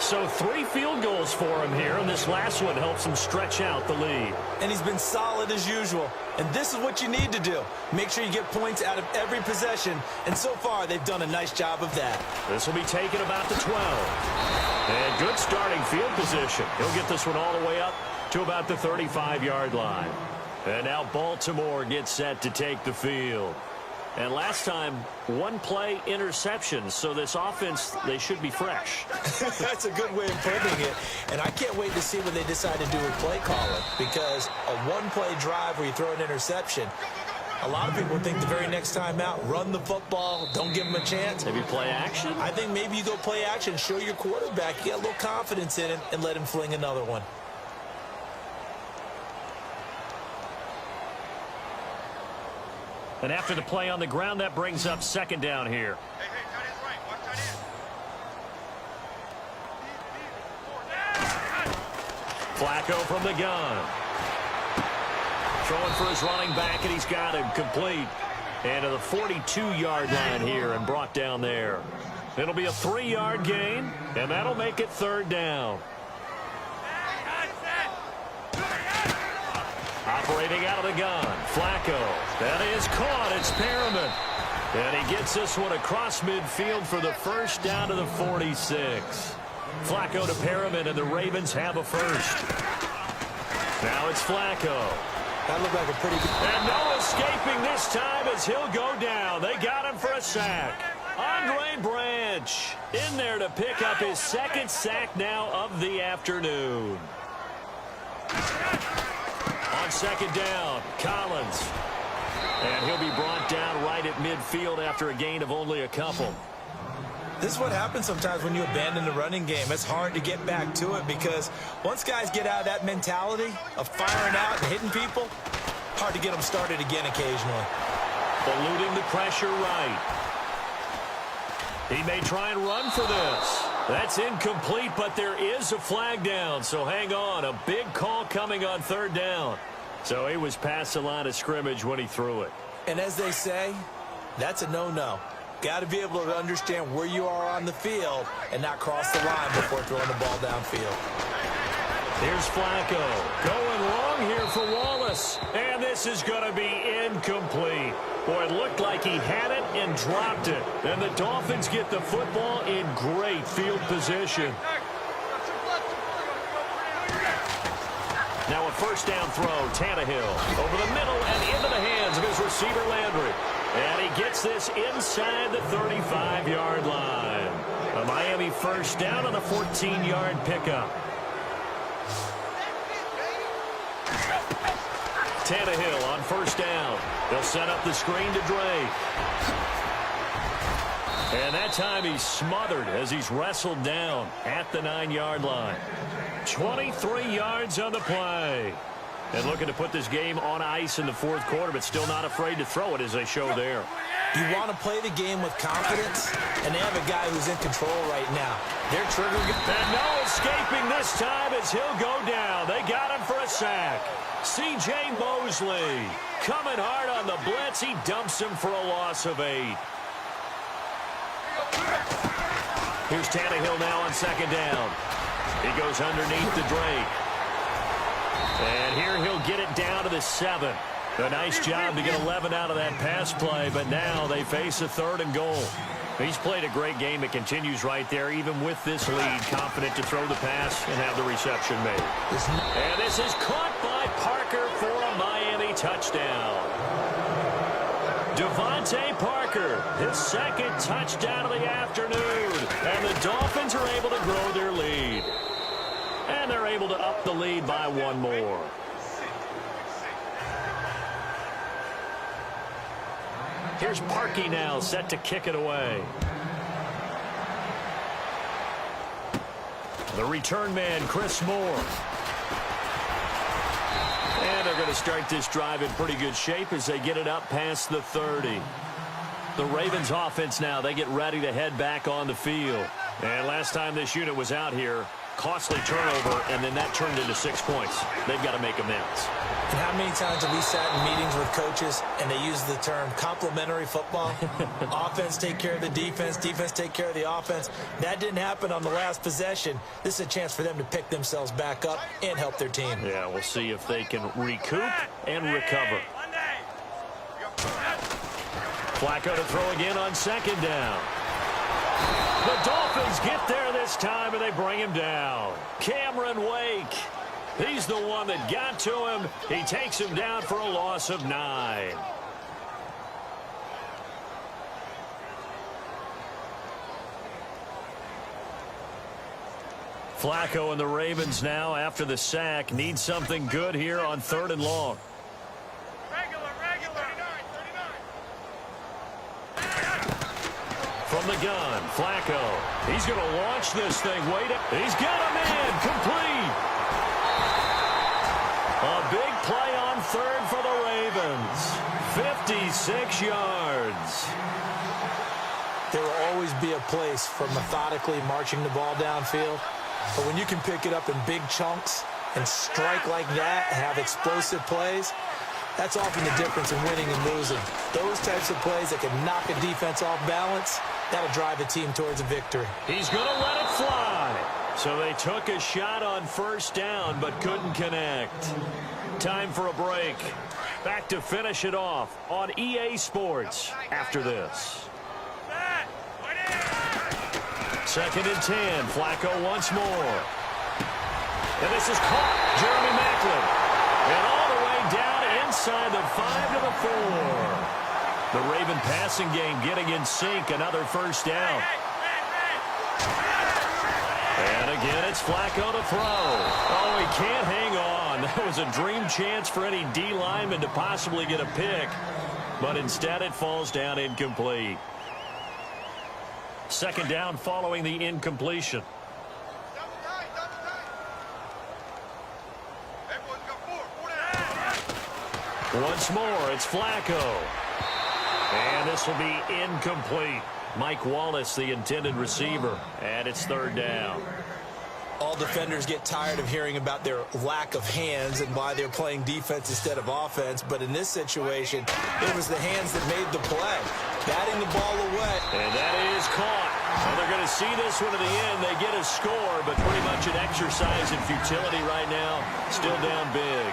So 3 field goals for him here, and this last one helps him stretch out the lead. And he's been solid as usual. And this is what you need to do. Make sure you get points out of every possession. And so far, they've done a nice job of that. This will be taken about the 12. And good starting field position. He'll get this one all the way up to about the 35-yard line. And now Baltimore gets set to take the field. And last time, 1-play interception. So this offense, they should be fresh. That's a good way of putting it. And I can't wait to see what they decide to do with play calling. Because a 1-play drive where you throw an interception, a lot of people think the very next time out, run the football, don't give them a chance. Maybe play action? I think maybe you go play action, show your quarterback, you get a little confidence in him, and let him fling another one. And after the play on the ground, that brings up second down here. Hey, tight end's right. Watch tight end. Flacco from the gun. Throwing for his running back, and he's got him complete. And to the 42-yard line here and brought down there. It'll be a 3-yard gain, and that'll make it third down. Operating out of the gun, Flacco. That is caught. It's Perriman. And he gets this one across midfield for the first down to the 46. Flacco to Perriman, and the Ravens have a first. Now it's Flacco. That looked like a pretty good... And no escaping this time as he'll go down. They got him for a sack. Andre Branch in there to pick up his second sack now of the afternoon. On second down, Collins. And he'll be brought down right at midfield after a gain of only a couple. This is what happens sometimes when you abandon the running game. It's hard to get back to it because once guys get out of that mentality of firing out and hitting people, hard to get them started again occasionally. Eluding the pressure right. He may try and run for this. That's incomplete, but there is a flag down, so hang on. A big call coming on third down. So he was past the line of scrimmage when he threw it. And as they say, that's a no-no. Got to be able to understand where you are on the field and not cross the line before throwing the ball downfield. Here's Flacco. Going long here for Wallace. And this is going to be incomplete. Boy, it looked like he had it and dropped it. And the Dolphins get the football in great field position. Now a first down throw, Tannehill over the middle and into the hands of his receiver Landry. And he gets this inside the 35-yard line. A Miami first down on a 14-yard pickup. Tannehill on first down. They'll set up the screen to Drake. And that time he's smothered as he's wrestled down at the 9-yard line. 23 yards on the play. And looking to put this game on ice in the fourth quarter, but still not afraid to throw it as they show there. You want to play the game with confidence, and they have a guy who's in control right now. They're triggering. And no escaping this time as he'll go down. They got him for a sack. C.J. Mosley coming hard on the blitz. He dumps him for a loss of 8. Here's Tannehill now on second down. He goes underneath the Drake. And here he'll get it down to the 7. A nice job to get 11 out of that pass play, but now they face a third and goal. He's played a great game. It continues right there, even with this lead, confident to throw the pass and have the reception made. And this is caught by Parker for a Miami touchdown. Devontae Parker, his second touchdown of the afternoon. And the Dolphins are able to grow their lead. And they're able to up the lead by one more. Here's Parkey now, set to kick it away. The return man, Chris Moore. And they're going to start this drive in pretty good shape as they get it up past the 30. The Ravens offense now, they get ready to head back on the field. And last time this unit was out here, costly turnover, and then that turned into 6 points. They've got to make amends. And how many times have we sat in meetings with coaches and they use the term complementary football? Offense take care of the defense, defense take care of the offense. That didn't happen on the last possession. This is a chance for them to pick themselves back up and help their team. Yeah, we'll see if they can recoup and recover. Flacco to throw again on second down. The Dolphins get there this time, and they bring him down. Cameron Wake. He's the one that got to him. He takes him down for a loss of 9. Flacco and the Ravens now, after the sack, need something good here on 3rd and long. From the gun, Flacco. He's going to launch this thing. Wait, he's got him in. Complete. A big play on 3rd for the Ravens. 56 yards. There will always be a place for methodically marching the ball downfield. But when you can pick it up in big chunks and strike like that and have explosive plays, that's often the difference in winning and losing. Those types of plays that can knock a defense off balance, that'll drive a team towards a victory. He's going to let it fly. So they took a shot on 1st down but couldn't connect. Time for a break. Back to finish it off on EA Sports after this. 2nd and 10. Flacco once more. And this is caught. Jeremy Maclin. And all the way down inside the 5 to the 4. The Raven passing game getting in sync. Another 1st down. And again, it's Flacco to throw. Oh, he can't hang on. That was a dream chance for any D lineman to possibly get a pick. But instead it falls down incomplete. 2nd down following the incompletion. Once more, it's Flacco. And this will be incomplete. Mike Wallace, the intended receiver, and it's 3rd down. All defenders get tired of hearing about their lack of hands and why they're playing defense instead of offense. But in this situation, it was the hands that made the play. Batting the ball away. And that is caught. Well, they're going to see this one to the end. They get a score, but pretty much an exercise in futility right now. Still down big.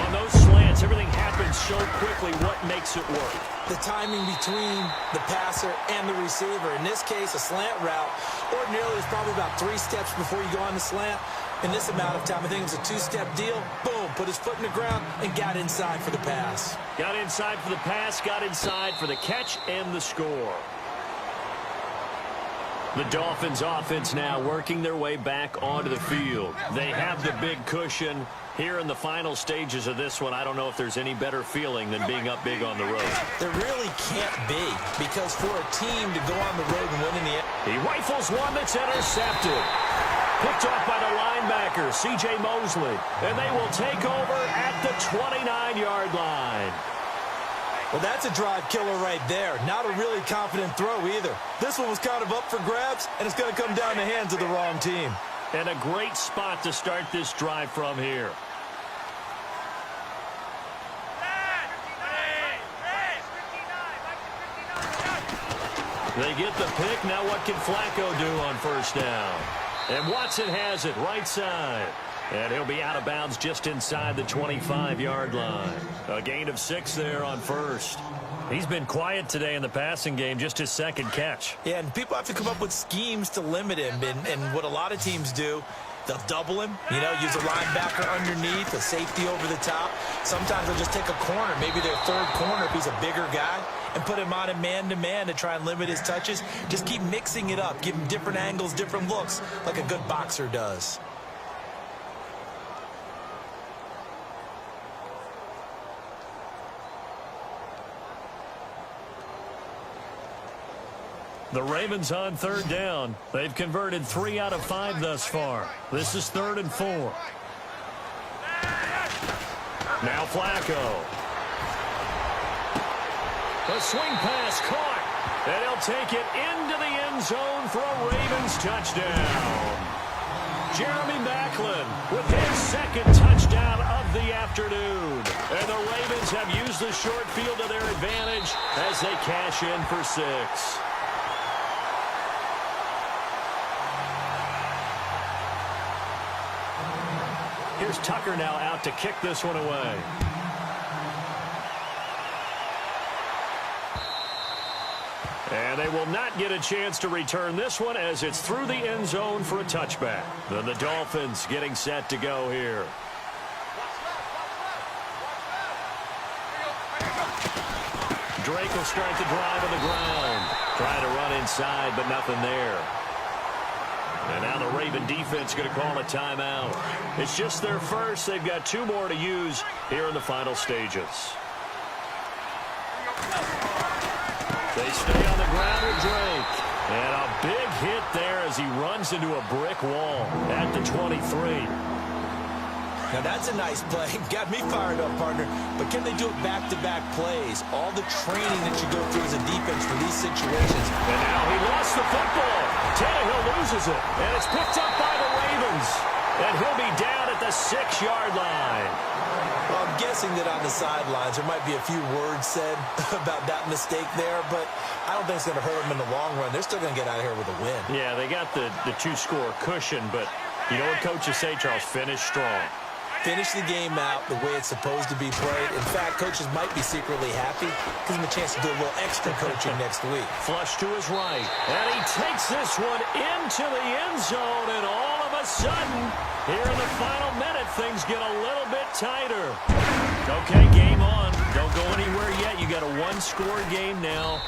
On those slants, everything happens so quickly. What makes it work? The timing between the passer and the receiver. In this case, a slant route. Ordinarily, it's probably about 3 steps before you go on the slant. In this amount of time, I think it was a 2-step deal. Boom, put his foot in the ground and got inside for the pass. Got inside for the pass, got inside for the catch and the score. The Dolphins offense now working their way back onto the field. They have the big cushion. Here in the final stages of this one, I don't know if there's any better feeling than being up big on the road. There really can't be, because for a team to go on the road and win in the end. He rifles one that's intercepted. Picked off by the linebacker, C.J. Mosley. And they will take over at the 29-yard line. Well, that's a drive killer right there. Not a really confident throw either. This one was kind of up for grabs, and it's going to come down the hands of the wrong team. And a great spot to start this drive from here. They get the pick. Now what can Flacco do on 1st down? And Watson has it right side. And he'll be out of bounds just inside the 25-yard line. A gain of 6 there on 1st. He's been quiet today in the passing game, just his 2nd catch. Yeah, and people have to come up with schemes to limit him. And what a lot of teams do, they'll double him, use a linebacker underneath, a safety over the top. Sometimes they'll just take a corner, maybe their 3rd corner if he's a bigger guy, and put him on a man-to-man to try and limit his touches. Just keep mixing it up, give him different angles, different looks, like a good boxer does. The Ravens on 3rd down. They've converted 3 out of 5 thus far. This is 3rd and 4. Now Flacco. The swing pass caught. And he'll take it into the end zone for a Ravens touchdown. Jeremy Maclin with his second touchdown of the afternoon. And the Ravens have used the short field to their advantage as they cash in for 6. Here's Tucker now out to kick this one away. And they will not get a chance to return this one as it's through the end zone for a touchback. Then the Dolphins getting set to go here. Drake will start the drive on the ground. Trying to run inside, but nothing there. And now the Raven defense going to call a timeout. It's just their first. They've got 2 more to use here in the final stages. They stay on the ground with Drake. And a big hit there as he runs into a brick wall at the 23. Now that's a nice play. Got me fired up, partner. But can they do it back-to-back plays? All the training that you go through as a defense for these situations. And now he lost the football. Tannehill loses it. And it's picked up by the Ravens. And he'll be down at the 6-yard line. Well, I'm guessing that on the sidelines there might be a few words said about that mistake there, but I don't think it's going to hurt them in the long run. They're still going to get out of here with a win. Yeah, they got the 2-score cushion, but you know what coaches say, Charles? Finish strong. Finish the game out the way it's supposed to be played. In fact, coaches might be secretly happy. Gives them a chance to do a little extra coaching next week. Flush to his right. And he takes this one into the end zone. And all of a sudden, here in the final minute, things get a little bit tighter. Okay, game on. Don't go anywhere yet. You got a 1-score game now.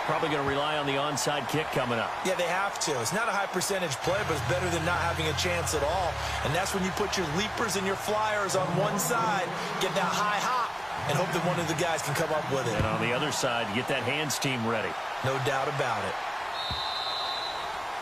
Probably going to rely on the onside kick coming up. Yeah, they have to. It's not a high percentage play, but it's better than not having a chance at all. And that's when you put your leapers and your flyers on one side, get that high hop, and hope that one of the guys can come up with it. And on the other side, get that hands team ready. No doubt about it.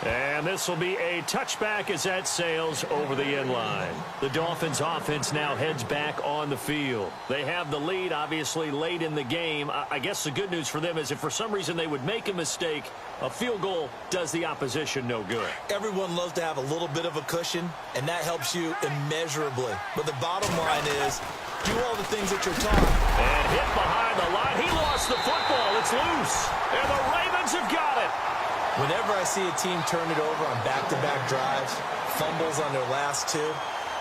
And this will be a touchback as that sails over the end line. The Dolphins offense now heads back on the field. They have the lead, obviously, late in the game. I guess the good news for them is if for some reason they would make a mistake, a field goal does the opposition no good. Everyone loves to have a little bit of a cushion, and that helps you immeasurably. But the bottom line is, do all the things that you're taught. And hit behind the line. He lost the football. It's loose. And the Ravens have got it. Whenever I see a team turn it over on back-to-back drives, fumbles on their last 2,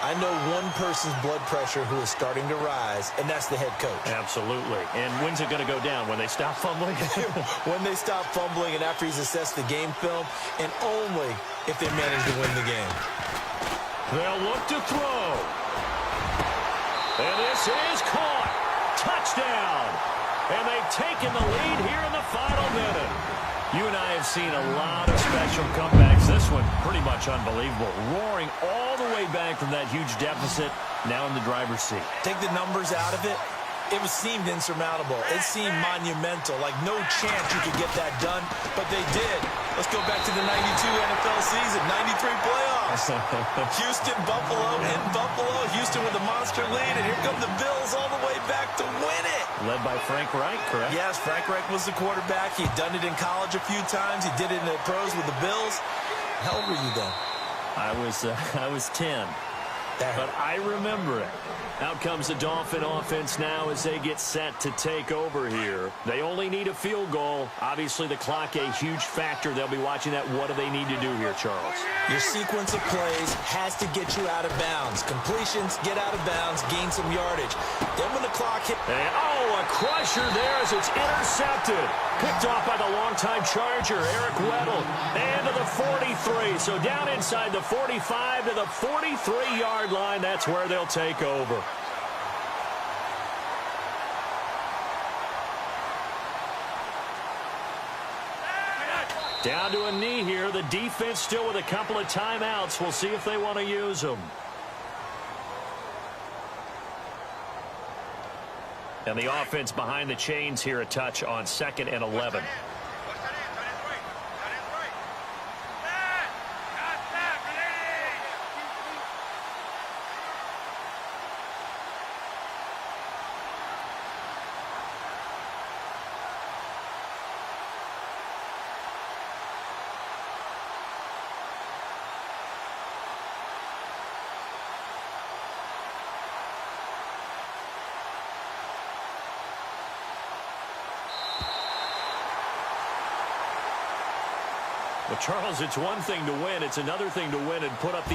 I know one person's blood pressure who is starting to rise, and that's the head coach. Absolutely. And when's it going to go down? When they stop fumbling? When they stop fumbling and after he's assessed the game film, and only if they manage to win the game. They'll look to throw. And this is caught. Touchdown. And they've taken the lead here in the final minute. You and I have seen a lot of special comebacks. This one, pretty much unbelievable. Roaring all the way back from that huge deficit, now in the driver's seat. Take the numbers out of it. It seemed insurmountable. It seemed monumental, like no chance you could get that done, but they did. Let's go back to the 92 NFL season, 93 playoffs. Houston, Buffalo, in Buffalo. Houston with a monster lead, and here come the Bills all the way back to win it. Led by Frank Reich, correct? Yes, Frank Reich was the quarterback. He'd done it in college a few times. He did it in the pros with the Bills. How old were you then? I was 10. But I remember it. Out comes the Dolphin offense now as they get set to take over here. They only need a field goal. Obviously, the clock a huge factor. They'll be watching that. What do they need to do here, Charles? Your sequence of plays has to get you out of bounds. Completions, get out of bounds, gain some yardage. Then when the clock hits... a crusher there as it's intercepted. Picked off by the longtime Charger, Eric Weddle. And to the 43. So down inside the 45 to the 43-yard line. That's where they'll take over. Down to a knee here. The defense still with a couple of timeouts. We'll see if they want to use them. And the offense behind the chains here, a touch on 2nd and 11. Well, Charles, it's one thing to win. It's another thing to win and put up the